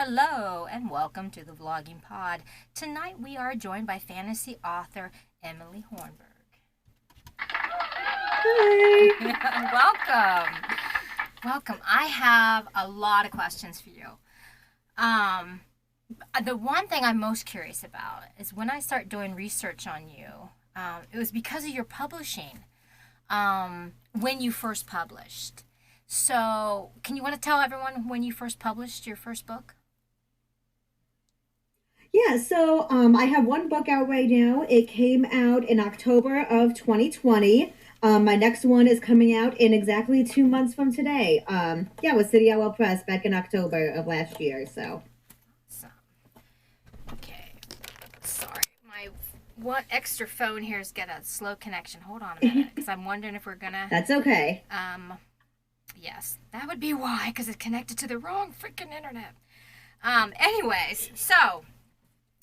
Hello and welcome to the Vlogging Pod. Tonight we are joined by fantasy author Emily Hornburg. Hi. Welcome. Welcome. I have a lot of questions for you. Um, the one thing I'm most curious about is when I start doing research on you, it was because of your publishing, when you first published. So, can you want to tell everyone when you first published your first book? I have one book out right now. It came out in October of 2020. My next one is coming out in exactly 2 months from today. With City Owl Press back in October of last year. So, So, okay. Sorry, my one extra phone here has got a slow connection. Hold on a minute, because I'm wondering if we're gonna. that's okay. Um, yes, that would be why, because it's connected to the wrong freaking internet. Anyways, so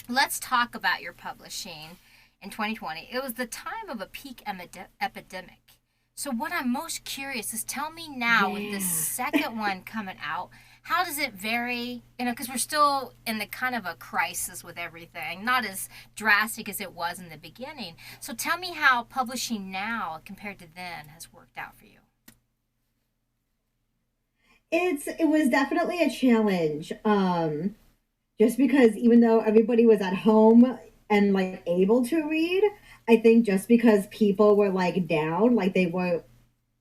let's talk about your publishing in 2020. It was the time of a peak epidemic. So what I'm most curious is tell me now with this Yeah. second one coming out, how does it vary? Because we're still in the kind of a crisis with everything, not as drastic as it was in the beginning. So tell me how publishing now compared to then has worked out for you. It was definitely a challenge. Just because even though everybody was at home and like able to read, I think just because people were like down, like they were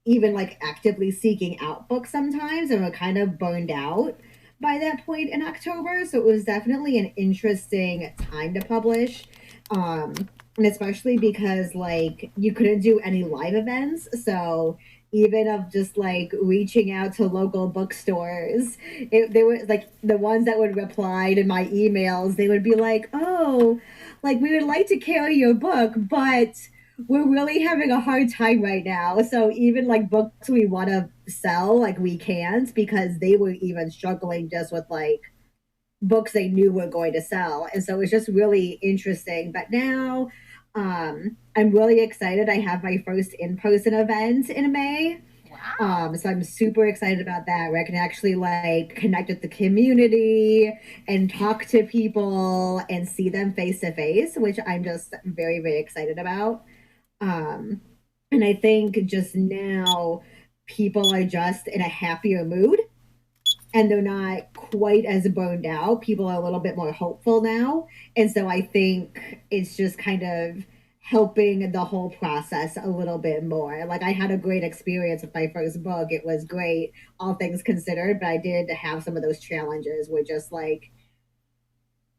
even like actively seeking out books sometimes and were kind of burned out by that point in October. So it was definitely an interesting time to publish. Um, and especially because like you couldn't do any live events. So even of just like reaching out to local bookstores, they were like the ones that would reply to my emails, they would be like, oh, like we would like to carry your book, but we're really having a hard time right now. So even like books we want to sell, like we can't because they were even struggling just with like books they knew were going to sell. And so it was just really interesting. But now I'm really excited. I have my first in-person event in May. Wow. So I'm super excited about that where I can actually like connect with the community and talk to people and see them face to face, which I'm just very, very excited about. Um, and I think just now people are just in a happier mood and they're not quite as burned out. People are a little bit more hopeful now. And so I think it's just kind of helping the whole process a little bit more. Like I had a great experience with my first book. It was great, all things considered, but I did have some of those challenges where just like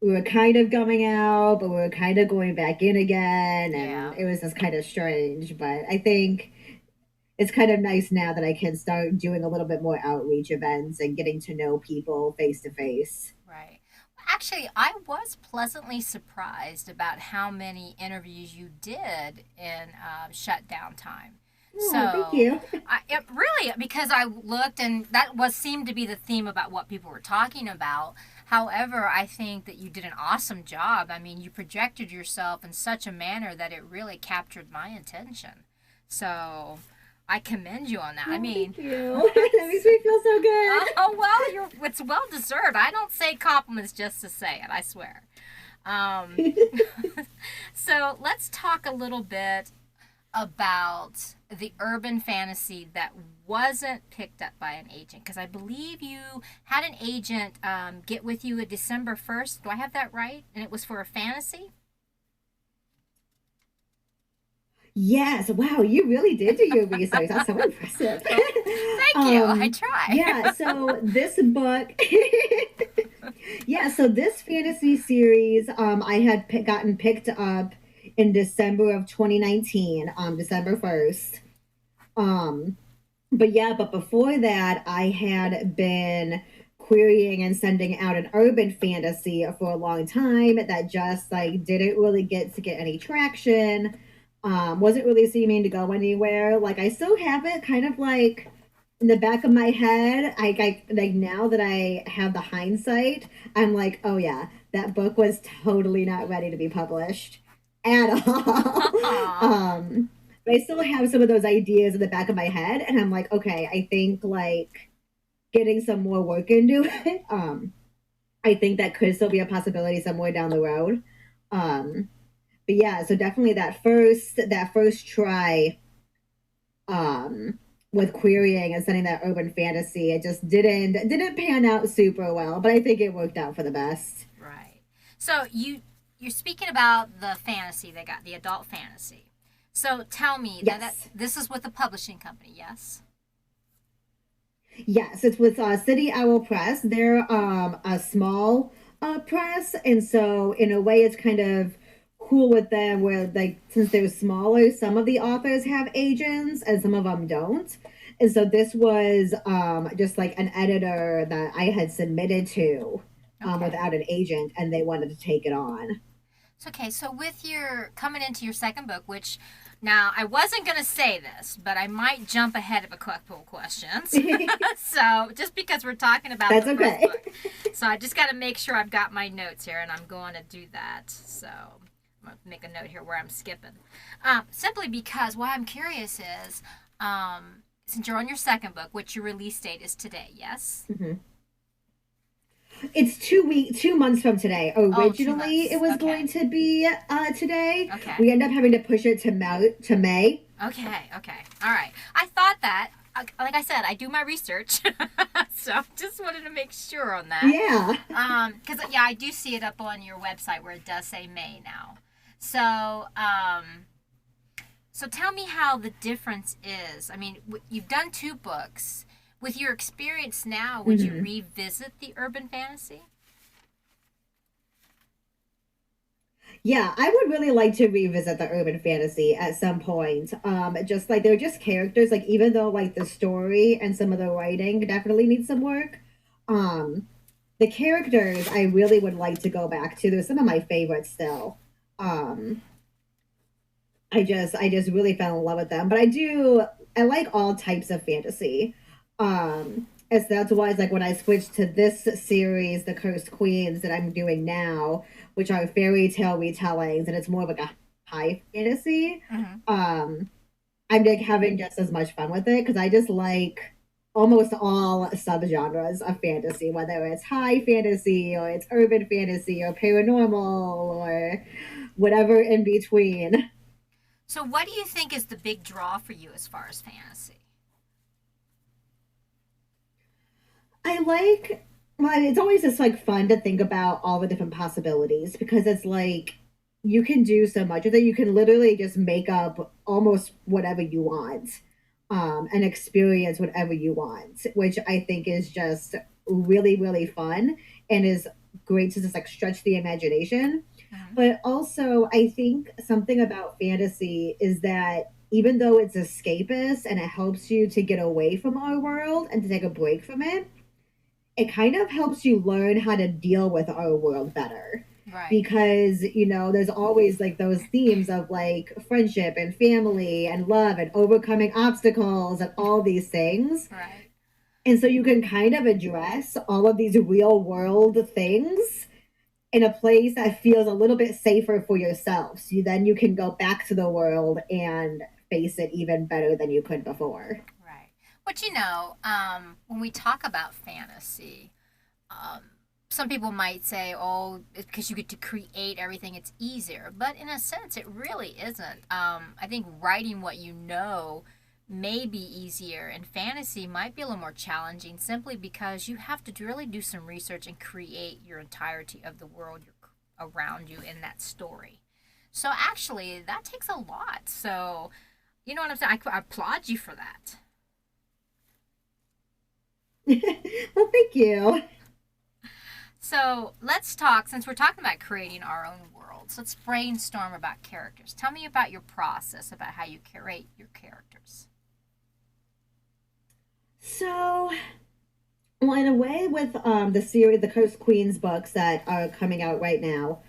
we were kind of coming out, but we were kind of going back in again, and Yeah. it was just kind of strange. But I think it's kind of nice now that I can start doing a little bit more outreach events and getting to know people face to face. Right. Actually, I was pleasantly surprised about how many interviews you did in shutdown time. Oh, thank So, you. it really, because I looked and that was seemed to be the theme about what people were talking about. However, I think that you did an awesome job. I mean, you projected yourself in such a manner that it really captured my attention. So, I commend you on that. I Oh, mean, thank you. That makes me feel so good. oh well, it's well deserved. I don't say compliments just to say it. I swear. Um, so let's talk a little bit about the urban fantasy that wasn't picked up by an agent, because I believe you had an agent get with you at December 1st. Do I have that right? And it was for a fantasy. Yes, wow, you really did do your research. That's so impressive. Well, thank you. I try. Yeah, so this book, yeah, so this fantasy series, I had gotten picked up in December of 2019, December 1st. Um, but before that, I had been querying and sending out an urban fantasy for a long time that just like didn't really get any traction. Wasn't really seeming to go anywhere. Like I still have it kind of like in the back of my head. I like now that I have the hindsight, I'm like, oh yeah, that book was totally not ready to be published at all. Aw. But I still have some of those ideas in the back of my head, and I'm like, okay, I think like getting some more work into it. I think that could still be a possibility somewhere down the road. Um, but yeah, so definitely that first try with querying and sending that urban fantasy, it just didn't pan out super well, but I think it worked out for the best. Right. So you're speaking about the fantasy they got, the adult fantasy. So tell me that Yes. this is with the publishing company, yes? Yes, it's with City Owl Press. They're a small press, and so in a way, it's kind of cool with them where, like, since they're smaller, some of the authors have agents and some of them don't. And so this was just like an editor that I had submitted to Okay. without an agent, and they wanted to take it on. So okay, so with your coming into your second book, which now I wasn't gonna say this, but I might jump ahead of a couple of questions. So just because we're talking about the That's first okay. book, so I just got to make sure I've got my notes here, and I'm going to do that. So I'm gonna make a note here where I'm skipping. Simply because what I'm curious is, since you're on your second book, which your release date is today, yes? Mhm. It's 2 months from today. Oh, two Originally, it months. was Okay. going to be today. Okay. We end up having to push it to May. Okay, okay. All right. I thought that, like I said, I do my research. So just wanted to make sure on that. Yeah. Because, yeah, I do see it up on your website where it does say May now. So, so tell me how the difference is. I mean, you've done two books. With your experience now, would you Hmm. revisit the urban fantasy? Yeah, I would really like to revisit the urban fantasy at some point. Just like they're just characters, like even though like the story and some of the writing definitely needs some work, um, the characters I really would like to go back to. They're some of my favorites still. Um, I just really fell in love with them. But I like all types of fantasy. As that's why it's like when I switched to this series, The Cursed Queens, that I'm doing now, which are fairy tale retellings, and it's more of like a high fantasy. Mm-hmm. Um, I'm like having just as much fun with it because I just like almost all subgenres of fantasy, whether it's high fantasy or it's urban fantasy or paranormal or whatever in between. So, what do you think is the big draw for you as far as fantasy? I like, well, it's always just like fun to think about all the different possibilities because it's like you can do so much with it. You can literally just make up almost whatever you want, and experience whatever you want, which I think is just really, really fun and is great to just like stretch the imagination. Mm-hmm. But also, I think something about fantasy is that even though it's escapist and it helps you to get away from our world and to take a break from it kind of helps you learn how to deal with our world better Right, because there's always like those themes of like friendship and family and love and overcoming obstacles and all these things, right. and so you can kind of address all of these real world things in a place that feels a little bit safer for yourself, so then you can go back to the world and face it even better than you could before. Right. But when we talk about fantasy, um, some people might say, oh, because you get to create everything, it's easier. But in a sense, it really isn't. I think writing what you know may be easier, and fantasy might be a little more challenging simply because you have to really do some research and create your entirety of the world around you in that story. So actually, that takes a lot. So, you know what I'm saying? I applaud you for that. Well, thank you. So let's talk, since we're talking about creating our own worlds, let's brainstorm about characters. Tell me about your process, about how you curate your characters. So, well, in a way, with the series, the Cursed Queens books that are coming out right now,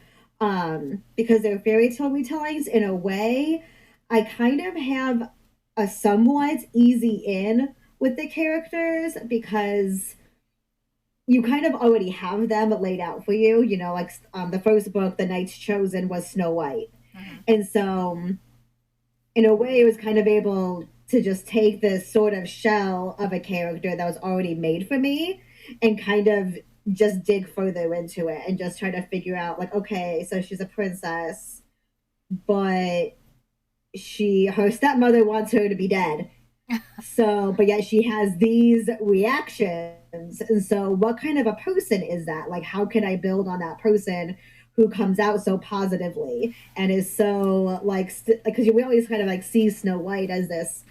because they're fairy tale retellings, in a way, I kind of have a somewhat easy in with the characters because you kind of already have them laid out for you. Like the first book, The Knight's Chosen, was Snow White, Mm-hmm. and so in a way, it was kind of able to just take this sort of shell of a character that was already made for me and kind of just dig further into it and just try to figure out like, okay, so she's a princess, but her stepmother wants her to be dead. So, but yet she has these reactions. And so, what kind of a person is that? Like, how can I build on that person who comes out so positively and is so like, because we always kind of like see Snow White as this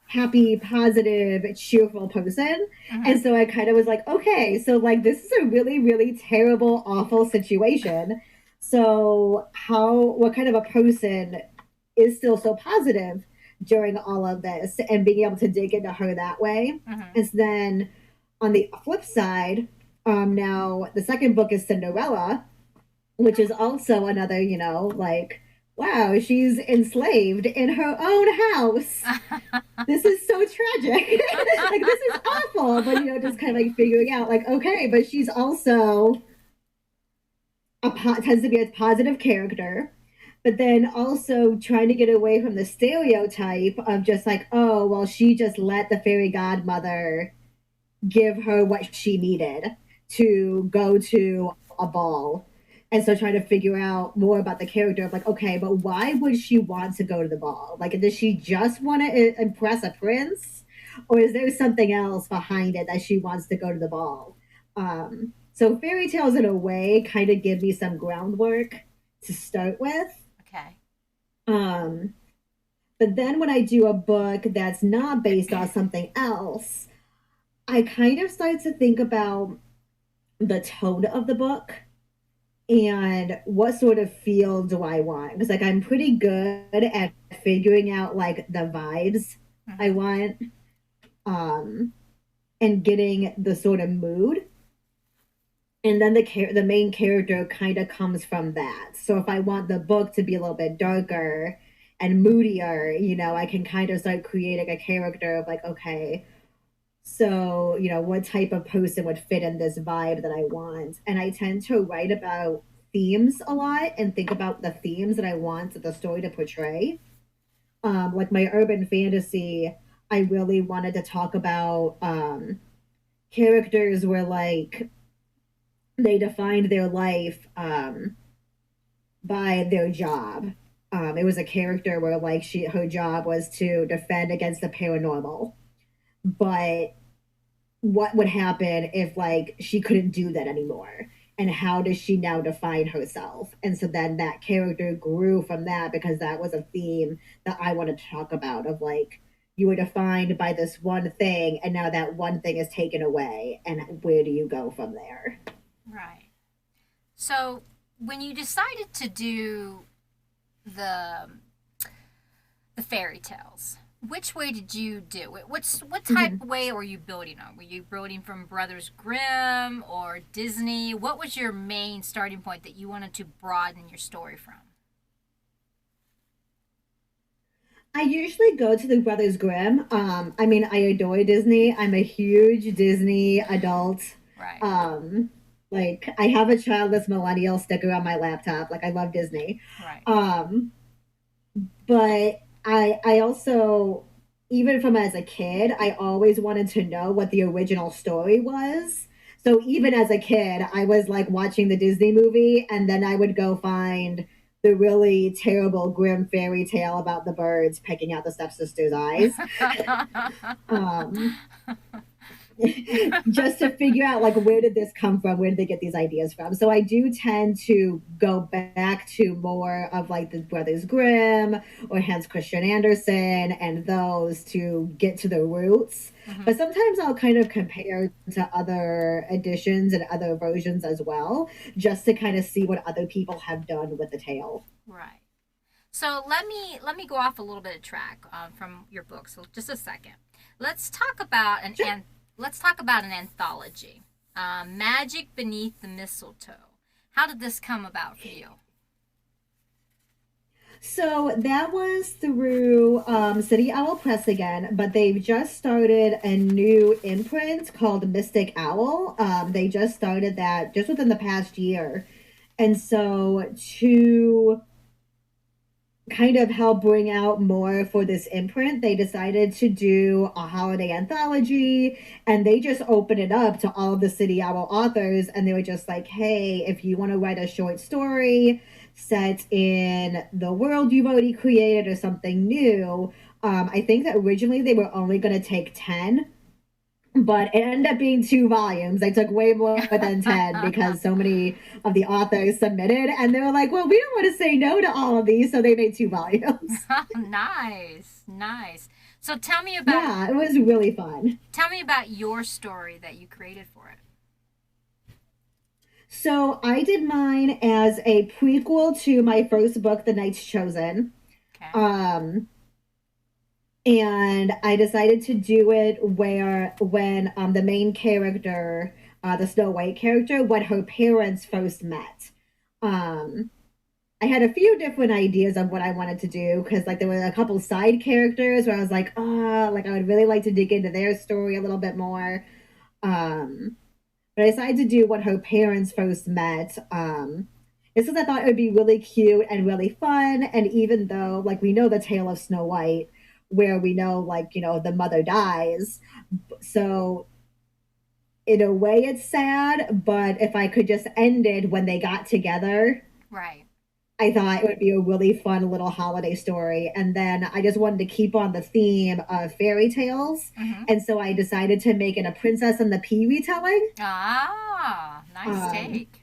happy, positive, cheerful person. Mm-hmm. And so I kind of was like, okay, so like this is a really, really terrible, awful situation. So what kind of a person is still so positive during all of this and being able to dig into her that way? Mm-hmm. And so then on the flip side, now the second book is Cinderella, which is also another, like, wow, she's enslaved in her own house. This is so tragic. Like, this is awful. But, just kind of like figuring out, like, okay, but she's also tends to be a positive character. But then also trying to get away from the stereotype of just like, oh, well, she just let the fairy godmother give her what she needed to go to a ball. And so trying to figure out more about the character of like, okay, but why would she want to go to the ball? Like, does she just want to impress a prince? Or is there something else behind it that she wants to go to the ball? So fairy tales in a way kind of give me some groundwork to start with. Okay. Um, but then when I do a book that's not based on something else, I kind of start to think about the tone of the book and what sort of feel do I want? Because like I'm pretty good at figuring out like the vibes I Mm-hmm. want, um, and getting the sort of mood. And then the main character kind of comes from that. So if I want the book to be a little bit darker and moodier, I can kind of start creating a character of like, okay, so, what type of person would fit in this vibe that I want? And I tend to write about themes a lot and think about the themes that I want the story to portray. Like my urban fantasy, I really wanted to talk about characters where like they defined their life by their job. It was a character where like her job was to defend against the paranormal, but what would happen if like she couldn't do that anymore, and how does she now define herself? And so then that character grew from that because that was a theme that I wanted to talk about of like you were defined by this one thing and now that one thing is taken away, and where do you go from there? Right. So when you decided to do the the fairy tales, which way did you do it? What type Mm-hmm. of way were you building on? Were you building from Brothers Grimm or Disney? What was your main starting point that you wanted to broaden your story from? I usually go to the Brothers Grimm. I mean, I adore Disney. I'm a huge Disney adult. Right. Um, like I have a childless millennial sticker on my laptop. Like I love Disney. Right. Um, but I also, even from as a kid, I always wanted to know what the original story was. So even as a kid, I was like watching the Disney movie, and then I would go find the really terrible grim fairy tale about the birds pecking out the stepsister's eyes. Um, just to figure out like where did this come from, where did they get these ideas from. So I do tend to go back to more of like the Brothers Grimm or Hans Christian Andersen and those to get to the roots, Mm-hmm. but sometimes I'll kind of compare to other editions and other versions as well, just to kind of see what other people have done with the tale. Right. So let me go off a little bit of track from your book. So just a second. Let's talk about Sure. let's talk about an anthology. Magic Beneath the Mistletoe. How did this come about for you? So that was through City Owl Press again, but they've just started a new imprint called Mystic Owl. They just started that just within the past year. And so to kind of help bring out more for this imprint, they decided to do a holiday anthology, and they just opened it up to all of the City Owl authors, and they were just like, hey, if you want to write a short story set in the world you've already created or something new. I think that originally they were only going to take 10, but it ended up being 2 volumes. They took way more than 10 because so many of the authors submitted, and they were like, well, we don't want to say no to all of these, so they made 2 volumes. Nice, nice. So Yeah, it was really fun. tell me about your story that you created for it. So I did mine as a prequel to my first book, The Knight's Chosen. Okay. Um, and I decided to do it where when the main character, the Snow White character, when her parents first met. Um, I had a few different ideas of what I wanted to do because like there were a couple side characters where I was like, oh, like I would really like to dig into their story a little bit more. Um, but I decided to do when her parents first met. Just because I thought it would be really cute and really fun. And even though like we know the tale of Snow White, where we know like the mother dies, so in a way it's sad. But if I could just end it when they got together, Right. I thought it would be a really fun little holiday story. And then I just wanted to keep on the theme of fairy tales. Mm-hmm. And so I decided to make it a Princess and the Pea retelling. Ah, nice Um, take.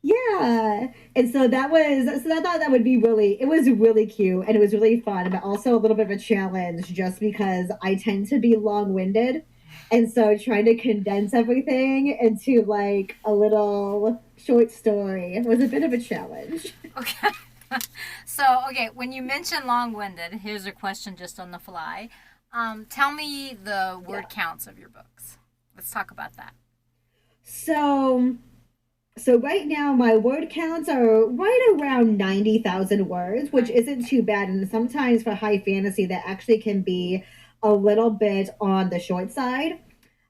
yeah. And so I thought that would be it was really cute and it was really fun, but also a little bit of a challenge just because I tend to be long winded. And so trying to condense everything into like a little short story was a bit of a challenge. Okay. So, okay, when you mention long-winded, here's a question just on the fly. Tell me the Yeah. word counts of your books. Let's talk about that. So so right now my word counts are right around 90,000 words, which Nice. isn't too bad. And sometimes for high fantasy that actually can be a little bit on the short side.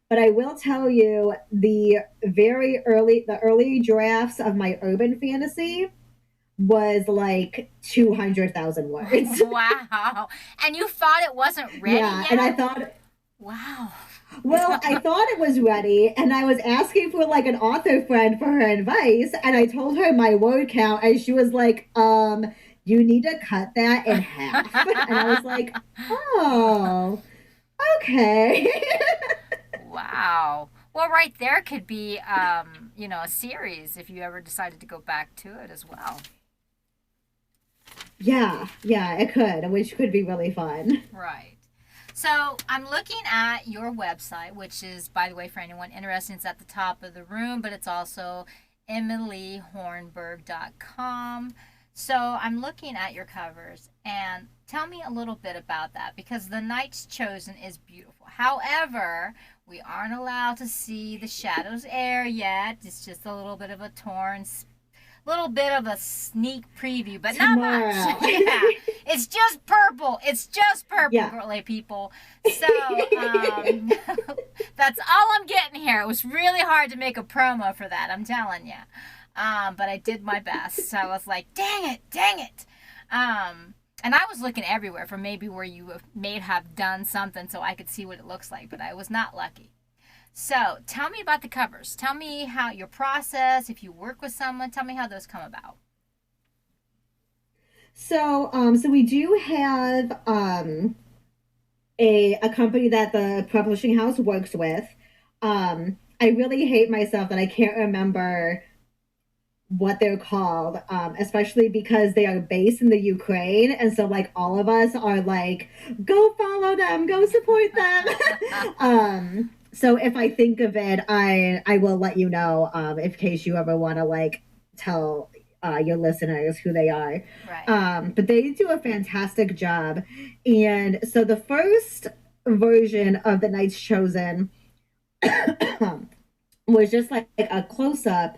But I will tell you the early drafts of my urban fantasy was like 200,000 words. Wow. And you thought it wasn't ready Yeah, and I yet? thought, Wow. well, I thought it was ready, and I was asking for like an author friend for her advice, and I told her my word count, and she was like, you need to cut that in half. And I was like, oh, okay. Wow. Well, right there could be, a series if you ever decided to go back to it as well. Yeah, yeah, it could, which could be really fun. Right. So I'm looking at your website, which is, by the way, for anyone interested, it's at the top of the room, but it's also emilyhornburg.com. So I'm looking at your covers and tell me a little bit about that because The Knight's Chosen is beautiful. However, we aren't allowed to see the Shadows Heir yet. It's just a little bit of a little bit of a sneak preview, but not much. Tomorrow. Yeah, it's just purple. It's just purple, Yeah. girly people. So that's all I'm getting here. It was really hard to make a promo for that. I'm telling you, but I did my best. So I was like, dang it, dang it. And I was looking everywhere for maybe where you may have done something so I could see what it looks like, but I was not lucky. So tell me about the covers. Tell me how your process, if you work with someone, tell me how those come about. So we do have a company that the publishing house works with. I really hate myself that I can't remember what they're called, especially because they are based in the Ukraine, and so like all of us are like, go follow them, go support them. So if I think of it, I will let you know, in case you ever want to like tell your listeners who they are. Right. But they do a fantastic job, and so the first version of The Knight's Chosen was just like a close up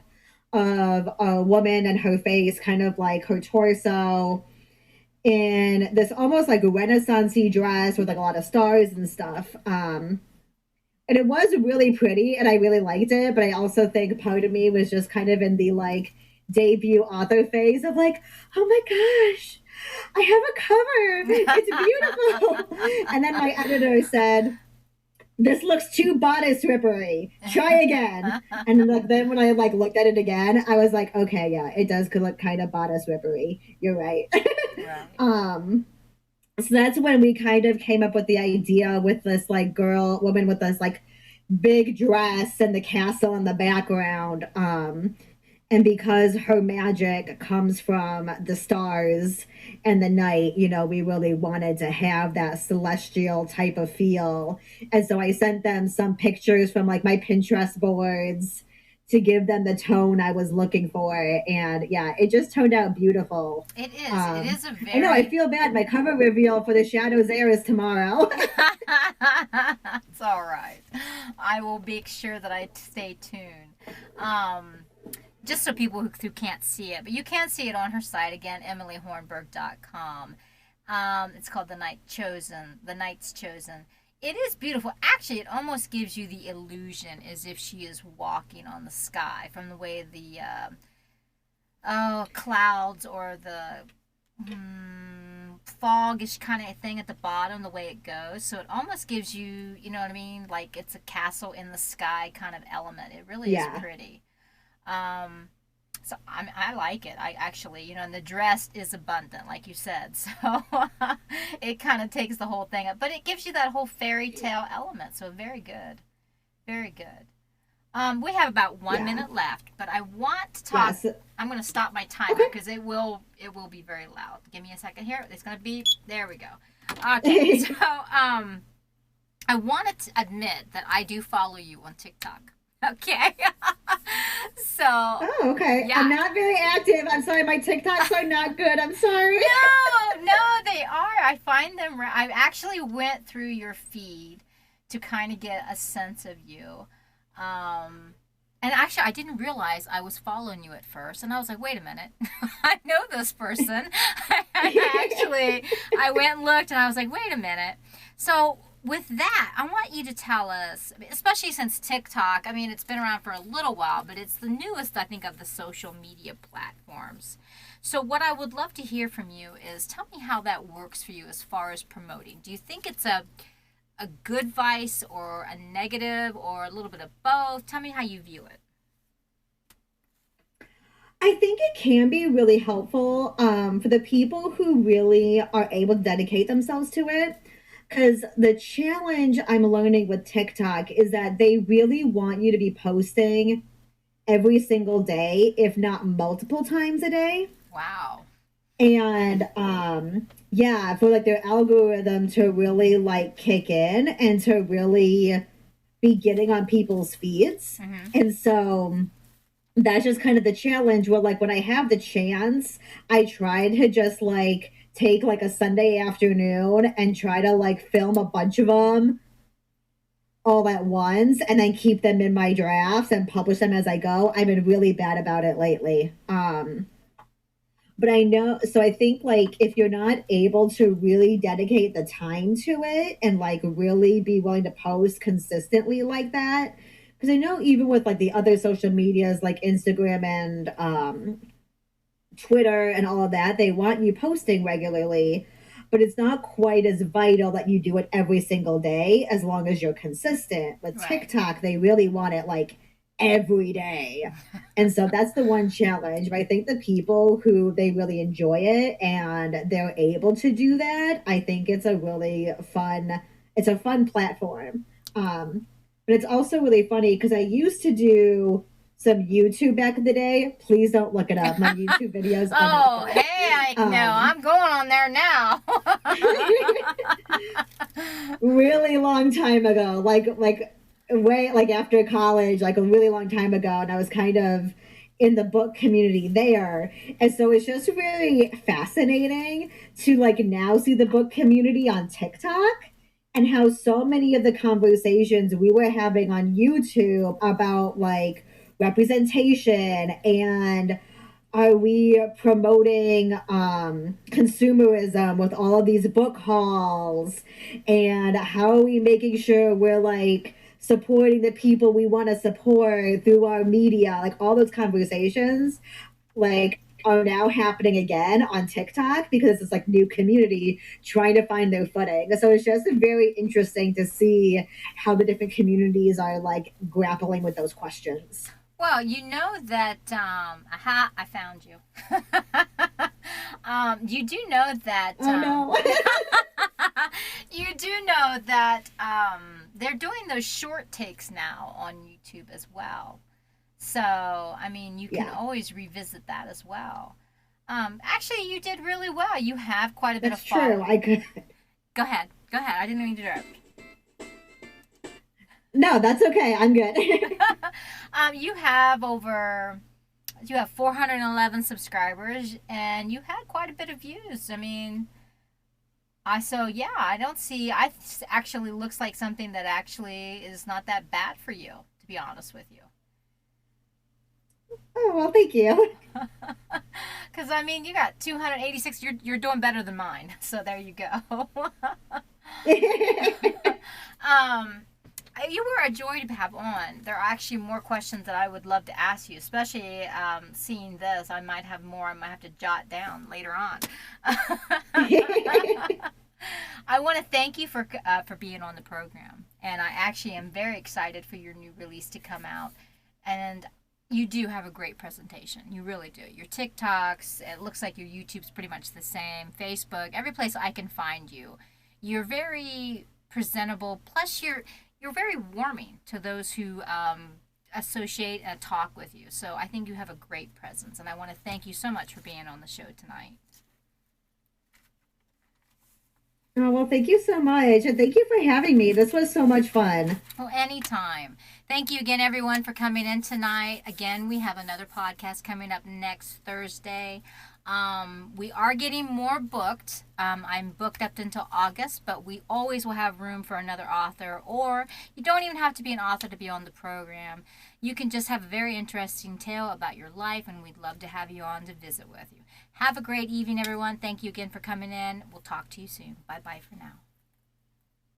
of a woman and her face, kind of like her torso, in this almost like Renaissance-y dress with like a lot of stars and stuff. And it was really pretty, and I really liked it. But I also think part of me was just kind of in the like debut author phase of like, oh my gosh, I have a cover. It's beautiful. And then my editor said, this looks too bodice rippery. Try again. And like then when I like looked at it again, I was like, okay, yeah, it does look kind of bodice rippery. You're right. Right. um, so that's when we kind of came up with the idea with this like woman with this like big dress and the castle in the background. And because her magic comes from the stars and the night, you know, we really wanted to have that celestial type of feel. And so I sent them some pictures from like my Pinterest boards to give them the tone I was looking for. And yeah, it just turned out beautiful. It is. It is a I know, I very. feel bad. My cover reveal for the Shadows Air is tomorrow. It's all right. I will make sure that I stay tuned. Um, just so people who can't see it, but you can see it on her site again, emilyhornburg.com. It's called The Night Chosen, The Night's Chosen. It is beautiful. Actually, it almost gives you the illusion as if she is walking on the sky from the way the clouds or the fogish kind of thing at the bottom, the way it goes. So it almost gives you, you know what I mean? Like it's a castle in the sky kind of element. It really is Yeah. pretty. Um, so I like it. I actually, you know, and the dress is abundant, like you said. So it kind of takes the whole thing up, but it gives you that whole fairy tale element. So very good, very good. We have about one Yeah. minute left, but I want to talk. Yes. I'm going to stop my timer Okay. because it will be very loud. Give me a second here. It's going to be there. We go. Okay, so I want to admit that I do follow you on TikTok. Okay, so Oh, okay. yeah. I'm not very active. I'm sorry. My TikToks are not good. I'm sorry. No, no, they are. I find them. I actually went through your feed to kind of get a sense of you. Um, and actually, I didn't realize I was following you at first, and I was like, "Wait a minute, I know this person." I went and looked, and I was like, "Wait a minute." So, with that, I want you to tell us, especially since TikTok. I mean, it's been around for a little while, but it's the newest, I think, of the social media platforms. So, what I would love to hear from you is tell me how that works for you as far as promoting. Do you think it's a good vice or a negative or a little bit of both? Tell me how you view it. I think it can be really helpful for the people who really are able to dedicate themselves to it. Because the challenge I'm learning with TikTok is that they really want you to be posting every single day, if not multiple times a day. Wow. And yeah, for like their algorithm to really like kick in and to really be getting on people's feeds. Mm-hmm. And so that's just kind of the challenge where like when I have the chance, I try to just like take like a Sunday afternoon and try to like film a bunch of them all at once and then keep them in my drafts and publish them as I go. I've been really bad about it lately. But I know, so I think like if you're not able to really dedicate the time to it and like really be willing to post consistently like that, because I know even with like the other social medias like Instagram and Twitter and all of that, they want you posting regularly, but it's not quite as vital that you do it every single day as long as you're consistent. With Right. TikTok, they really want it like every day. And so that's the one challenge. But I think the people who they really enjoy it and they're able to do that, I think it's a fun platform. But it's also really funny because I used to do some YouTube back in the day. Please don't look it up. My YouTube videos are not Oh, good. hey, no, Um, I'm going on there now. really long time ago, like way like after college, like a really long time ago, and I was kind of in the book community there, and so it's just really fascinating to like now see the book community on TikTok and how so many of the conversations we were having on YouTube about like representation and are we promoting consumerism with all of these book hauls and how are we making sure we're like supporting the people we want to support through our media, like all those conversations like are now happening again on TikTok because it's like new community trying to find their footing. So it's just very interesting to see how the different communities are like grappling with those questions. Well, you know that, aha, I found you. You do know that, Oh no. you do know that they're doing those short takes now on YouTube as well. So, I mean, you can Yeah, always revisit that as well. Actually, you did really well. You have quite a bit of that's true. follow. I could. Go ahead. Go ahead. I didn't mean to interrupt. No, that's okay. I'm good. You have over, you have 411 subscribers, and you had quite a bit of views. I mean, so yeah, I don't see, actually looks like something that actually is not that bad for you, to be honest with you. Oh well, thank you. Because I mean, you got 286. You're doing better than mine. So there you go. um, you were a joy to have on. There are actually more questions that I would love to ask you, especially seeing this. I might have more. I might have to jot down later on. I want to thank you for being on the program, and I actually am very excited for your new release to come out. And you do have a great presentation. You really do. Your TikToks, it looks like your YouTube's pretty much the same. Facebook, every place I can find you. You're very presentable. Plus, you're very warming to those who associate and talk with you. So I think you have a great presence, and I want to thank you so much for being on the show tonight. Oh well, thank you so much, and thank you for having me. This was so much fun. Well, anytime. Thank you again, everyone, for coming in tonight. Again, we have another podcast coming up next Thursday. We are getting more booked. I'm booked up until August, but we always will have room for another author, or you don't even have to be an author to be on the program. You can just have a very interesting tale about your life, and we'd love to have you on to visit with you. Have a great evening, everyone. Thank you again for coming in. We'll talk to you soon. Bye bye for now.